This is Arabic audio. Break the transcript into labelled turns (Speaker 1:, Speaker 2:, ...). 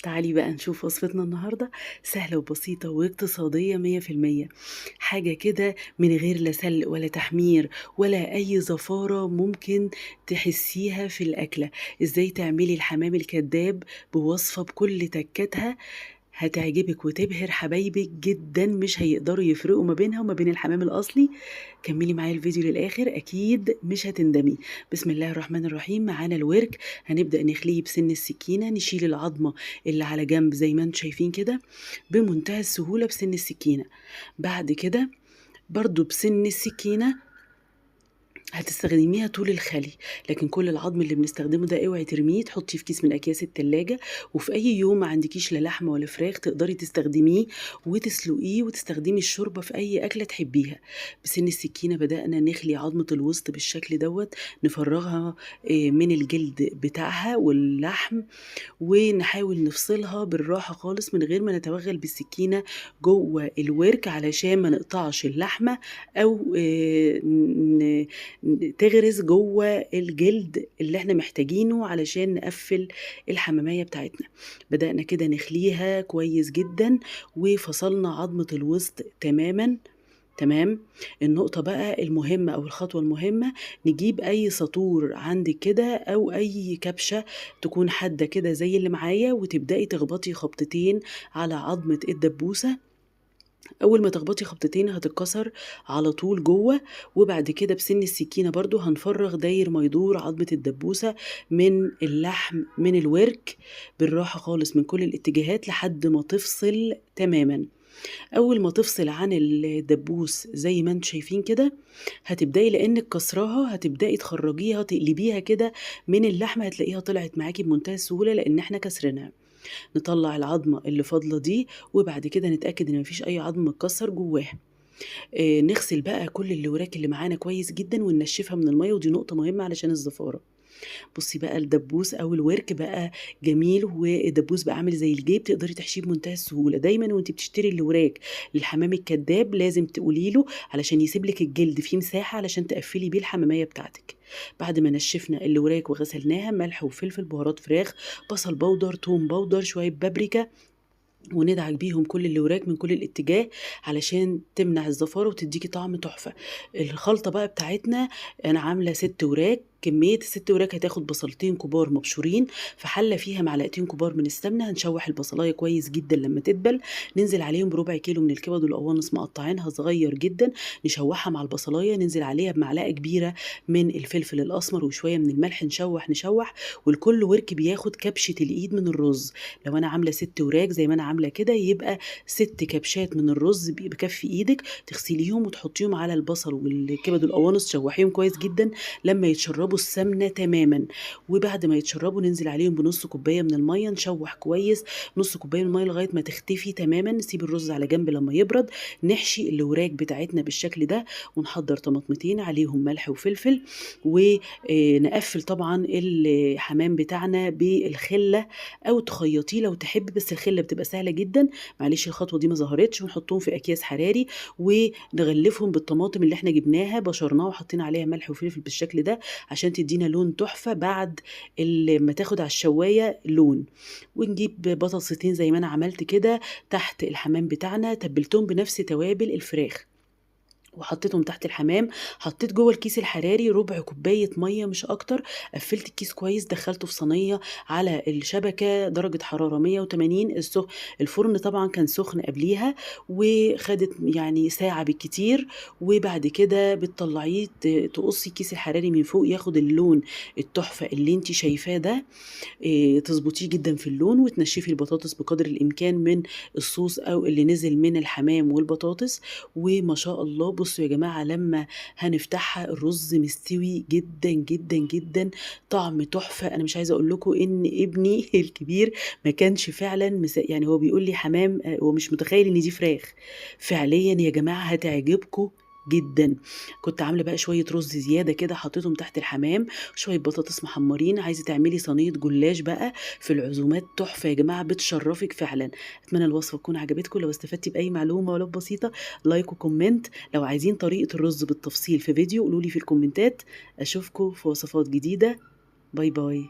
Speaker 1: تعالي بقى نشوف وصفتنا النهاردة سهلة وبسيطة واقتصادية 100%. حاجة كده من غير لا سلق ولا تحمير ولا أي زفارة ممكن تحسيها في الأكلة. إزاي تعملي الحمام الكذاب بوصفة بكل تكاتها هتعجبك وتبهر حبايبك جدا، مش هيقدروا يفرقوا ما بينها وما بين الحمام الأصلي. كملي معايا الفيديو للآخر أكيد مش هتندمي. بسم الله الرحمن الرحيم. معانا الورك، هنبدأ نخليه بسن السكينة، نشيل العظمة اللي على جنب زي ما انتم شايفين كده بمنتهى السهولة بسن السكينة. بعد كده برضو بسن السكينة هتستخدميها طول الخلي، لكن كل العظم اللي بنستخدمه ده اوعي ترميه، تحطيه في كيس من اكياس التلاجة. وفي اي يوم ما عندكيش لا لحمه ولا فراخ تقدري تستخدميه وتسلقيه وتستخدمي الشوربه في اي اكله تحبيها. بسن السكينه بدأنا نخلي عظمه الوسط بالشكل دوت، نفرغها من الجلد بتاعها واللحم، ونحاول نفصلها بالراحه خالص من غير ما نتوغل بالسكينه جوه الورك علشان ما نقطعش اللحمه او تغرز جوه الجلد اللي احنا محتاجينه علشان نقفل الحمامية بتاعتنا. بدأنا كده نخليها كويس جدا وفصلنا عظمة الوسط تماما. تمام. النقطة بقى المهمة أو الخطوة المهمة، نجيب أي سطور عندك كده أو أي كبشة تكون حادة كده زي اللي معايا، وتبدأي تخبطي خبطتين على عظمة الدبوسة. اول ما تخبطي خبطتين هتتكسر على طول جوه. وبعد كده بسن السكينه برضو هنفرغ داير ما يدور عظمه الدبوسه من اللحم من الورك بالراحه خالص من كل الاتجاهات لحد ما تفصل تماما. اول ما تفصل عن الدبوس زي ما انتم شايفين كده، هتبداي لانك كسراها هتبداي تخرجيها تقلبيها كده من اللحمه، هتلاقيها طلعت معاكي بمنتهى السهوله لان احنا كسرناها. نطلع العظمة اللي فاضلة دي، وبعد كده نتأكد ان مفيش اي عظم متكسر جواها. نغسل بقى كل الوراك اللي معانا كويس جدا وننشفها من المية، ودي نقطة مهمة علشان الزفارة. بصي بقى الدبوس او الورك بقى جميل، والدبوس بقى عامل زي الجيب تقدري تحشيه بمنتهى السهوله. دايما وانت بتشتري الوراك للحمام الكداب لازم تقولي له علشان يسيب لك الجلد فيه مساحه علشان تقفلي بيه الحماميه بتاعتك. بعد ما نشفنا الوراك وغسلناها، ملح وفلفل بهارات فراخ بصل بودر توم بودر شويه بابريكا، وندعك بيهم كل الوراك من كل الاتجاه علشان تمنع الزفارة وتديكي طعم تحفة. الخلطة بقى بتاعتنا، انا عاملة 6 وراك، كمية ال6 وراك هتاخد بصلتين كبار مبشورين في حلة فيها معلقتين كبار من السمنة. هنشوح البصلاية كويس جدا لما تدبل، ننزل عليهم بربع كيلو من الكبد والقوانص مقطعينها صغير جدا، نشوحها مع البصلاية. ننزل عليها بمعلقة كبيرة من الفلفل الأسمر وشوية من الملح، نشوح نشوح. والكل ورك بياخد كبشة الإيد من الرز. لو أنا عاملة 6 وراك زي ما أنا عاملة كده يبقى 6 كبشات من الرز بكف إيدك، تغسليهم وتحطيهم على البصل والكبد والقوانص، تشوحيهم كويس جدا لما يتشربوا السمنة تماما. وبعد ما يتشربوا ننزل عليهم بنص كوباية من المية، نشوح كويس نص كوباية من المية لغاية ما تختفي تماما. نسيب الرز على جنب لما يبرد، نحشي الوراك بتاعتنا بالشكل ده، ونحضر طماطمتين عليهم ملح وفلفل، ونقفل طبعا الحمام بتاعنا بالخلة او تخيطيه لو تحب، بس الخلة بتبقى سهلة جدا. معلش الخطوة دي ما ظهرتش. ونحطهم في اكياس حراري ونغلفهم بالطماطم اللي احنا جبناها بشرناها وحطينا عليها ملح وفلفل بالشكل ده عشان تدينا لون تحفة بعد ما تاخد على الشواية لون. ونجيب بطاطستين زي ما انا عملت كده تحت الحمام بتاعنا، تبلتهم بنفس توابل الفراخ وحطيتهم تحت الحمام. حطيت جوه الكيس الحراري ربع كوبايه ميه مش اكتر، قفلت الكيس كويس، دخلته في صينيه على الشبكه درجه حراره 180. الفرن طبعا كان سخن قبليها، وخدت يعني ساعه بالكتير. وبعد كده بتطلعيه تقصي الكيس الحراري من فوق ياخد اللون التحفه اللي انت شايفاه ده. تظبطيه جدا في اللون، وتنشفي البطاطس بقدر الامكان من الصوص او اللي نزل من الحمام والبطاطس. وما شاء الله بصوا يا جماعه لما هنفتحها الرز مستوي جدا جدا جدا، طعم تحفه. انا مش عايزه اقول لكم ان ابني الكبير ما كانش فعلا يعني هو بيقول لي حمام، هو مش متخيل ان دي فراخ. فعليا يا جماعه هتعجبكم جدا. كنت عامله بقى شويه رز زياده كده حطيتهم تحت الحمام، شويه بطاطس محمرين. عايزه تعملي صينيه جلاش بقى في العزومات تحفه يا جماعه بتشرفك فعلا. اتمنى الوصفه تكون عجبتكم. لو استفدتي باي معلومه ولو بسيطه لايك وكومنت. لو عايزين طريقه الرز بالتفصيل في فيديو قولوا لي في الكومنتات. اشوفكم في وصفات جديده. باي باي.